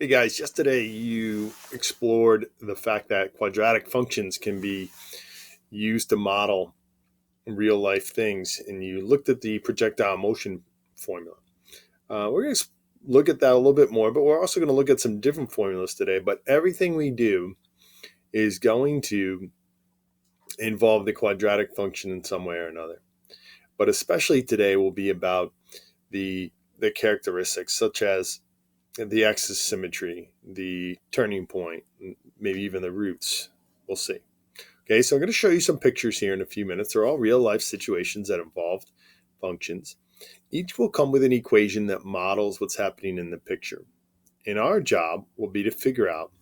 Hey guys, yesterday you explored the fact that quadratic functions can be used to model real life things, and you looked at the projectile motion formula. We're going to look at that a little bit more, but we're also going to look at some different formulas today. But everything we do is going to involve the quadratic function in some way or another. But especially today will be about the characteristics, such as the axis symmetry, the turning point, maybe even the roots. We'll see. Okay, so I'm going to show you some pictures here in a few minutes. They're all real life situations that involve functions. Each will come with an equation that models what's happening in the picture. And our job will be to figure out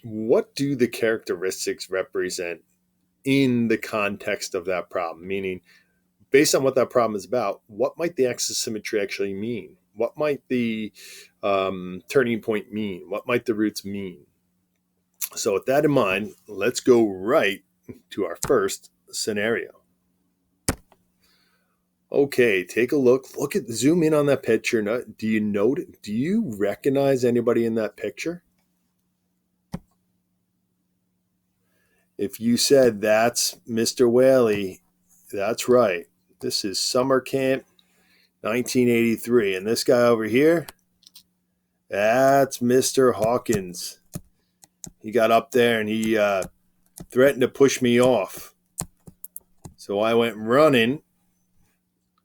what do the characteristics represent in the context of that problem, meaning based on what that problem is about, what might the axis symmetry actually mean? What might the turning point mean? What might the roots mean? So with that in mind, let's go right to our first scenario. Okay, take a look. Zoom in on that picture. Do you recognize anybody in that picture? If you said that's Mr. Whaley, that's right. This is summer camp 1983. And this guy over here, that's Mr. Hawkins. He got up there and he threatened to push me off. So I went running,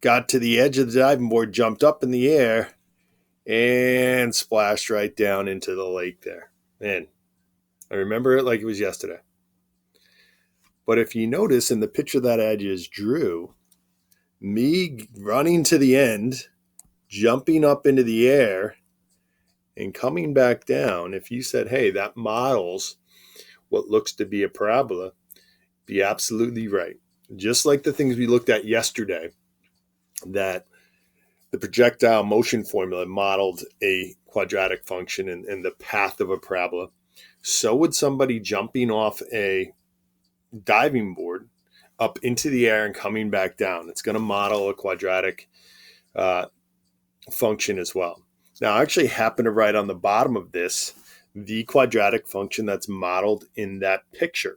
got to the edge of the diving board, jumped up in the air, and splashed right down into the lake there. Man, I remember it like it was yesterday. But if you notice in the picture that I just drew, me running to the end, jumping up into the air, and coming back down, if you said, hey, that models what looks to be a parabola, be absolutely right. Just like the things we looked at yesterday, that the projectile motion formula modeled a quadratic function and the path of a parabola, so would somebody jumping off a diving board up into the air and coming back down. It's going to model a quadratic function as well. Now, I actually happen to write on the bottom of this the quadratic function that's modeled in that picture.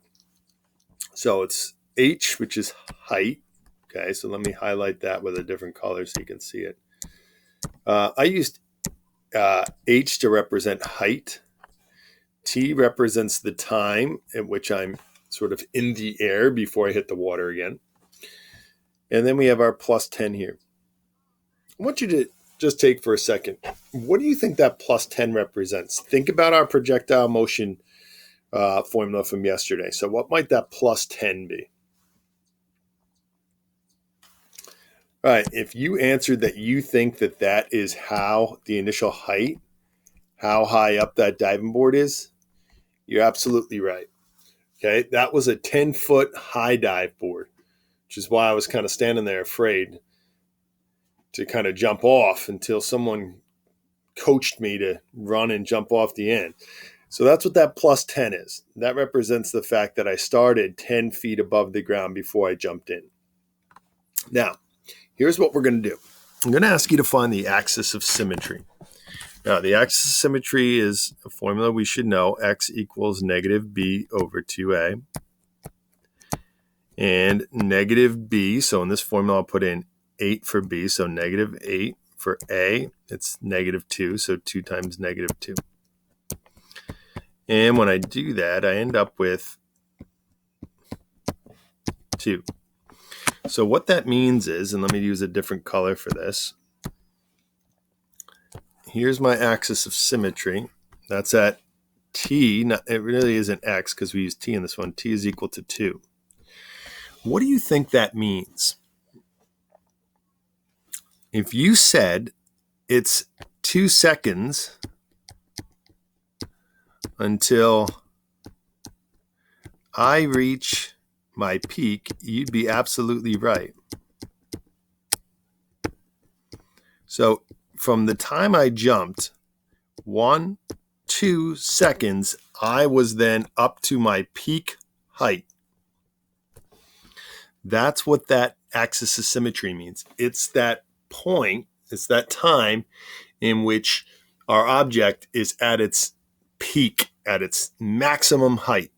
So it's h, which is height. Okay, so let me highlight that with a different color so you can see it. I used h to represent height. T represents the time at which I'm sort of in the air before I hit the water again. And then we have our plus 10 here. I want you to just take for a second. What do you think that plus 10 represents? Think about our projectile motion formula from yesterday. So what might that plus 10 be? All right, if you answered that you think that that is how the initial height, how high up that diving board is, you're absolutely right. Okay, that was a 10-foot high dive board, which is why I was kind of standing there afraid to kind of jump off until someone coached me to run and jump off the end. So that's what that plus 10 is. That represents the fact that I started 10 feet above the ground before I jumped in. Now, here's what we're going to do. I'm going to ask you to find the axis of symmetry. Now, the axis of symmetry is a formula we should know. X equals negative b over 2a. And negative b, so in this formula I'll put in 8 for b, so negative 8 for a. It's negative 2, so 2 times negative 2. And when I do that, I end up with 2. So what that means is, and let me use a different color for this. Here's my axis of symmetry. That's at t. It really isn't x because we use t in this one. T is equal to 2. What do you think that means? If you said it's 2 seconds until I reach my peak, you'd be absolutely right. So from the time I jumped, 1, 2 seconds, I was then up to my peak height. That's what that axis of symmetry means. It's that point, it's that time in which our object is at its peak, at its maximum height.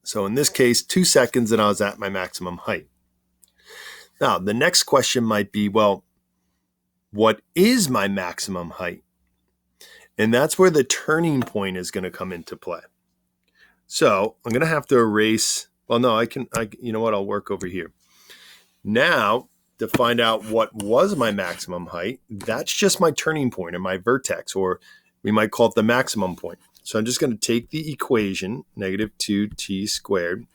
So in this case, 2 seconds and I was at my maximum height. Now, the next question might be, well, what is my maximum height? And that's where the turning point is going to come into play. So I'm going to have to erase, well, no, you know what, I'll work over here. Now, to find out what was my maximum height, that's just my turning point or my vertex, or we might call it the maximum point. So I'm just going to take the equation, negative 2t squared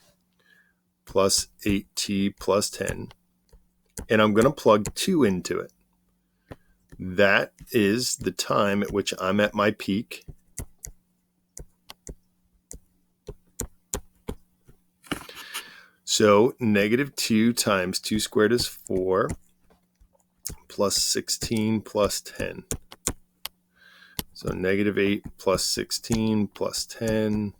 plus 8t plus 10, and I'm going to plug 2 into it. That is the time at which I'm at my peak. So negative 2 times 2 squared is 4, plus 16 plus 10. So negative 8 plus 16 plus 10,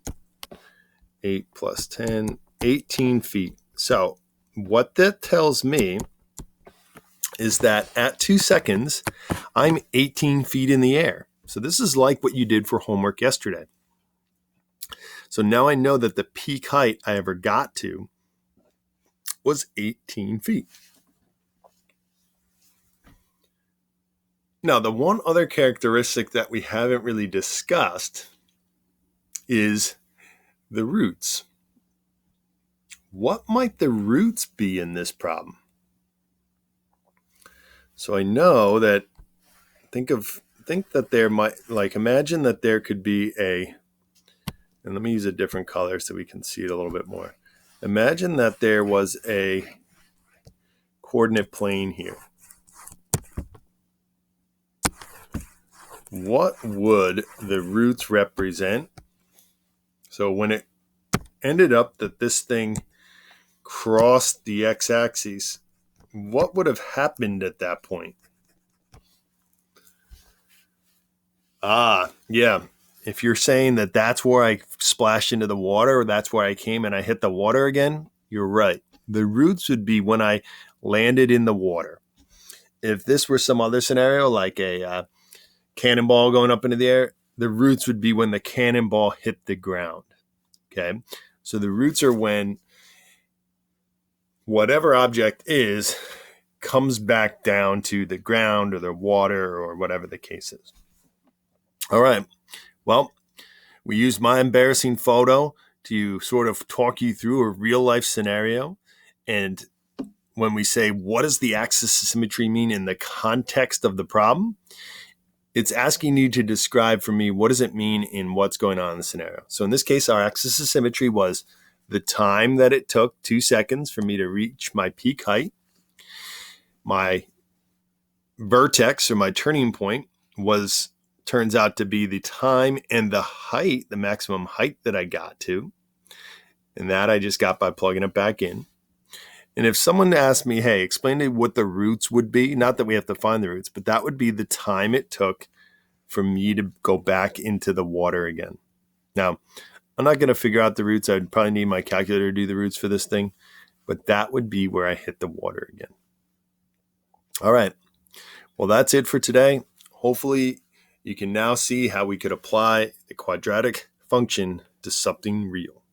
8 plus 10, 18 feet. So what that tells me is that at 2 seconds, I'm 18 feet in the air. So this is like what you did for homework yesterday. So now I know that the peak height I ever got to was 18 feet. Now, the one other characteristic that we haven't really discussed is the roots. What might the roots be in this problem? So I know that, think that there might, like, imagine that there could be and let me use a different color so we can see it a little bit more. Imagine that there was a coordinate plane here. What would the roots represent? So when it ended up that this thing crossed the x-axis, what would have happened at that point? Yeah. If you're saying that that's where I splashed into the water, or that's where I came and I hit the water again, you're right. The roots would be when I landed in the water. If this were some other scenario, like a cannonball going up into the air, the roots would be when the cannonball hit the ground. Okay. So the roots are when whatever object is comes back down to the ground or the water or whatever the case is. All right. Well, we used my embarrassing photo to sort of talk you through a real life scenario. And when we say, what does the axis of symmetry mean in the context of the problem? It's asking you to describe for me, what does it mean in what's going on in the scenario? So in this case, our axis of symmetry was the time that it took, 2 seconds, for me to reach my peak height. My vertex, or my turning point, turns out to be the time and the height, the maximum height that I got to. And that I just got by plugging it back in. And if someone asked me, hey, explain to me what the roots would be, not that we have to find the roots, but that would be the time it took for me to go back into the water again. Now, I'm not going to figure out the roots. I'd probably need my calculator to do the roots for this thing, but that would be where I hit the water again. All right. Well, that's it for today. Hopefully, you can now see how we could apply the quadratic function to something real.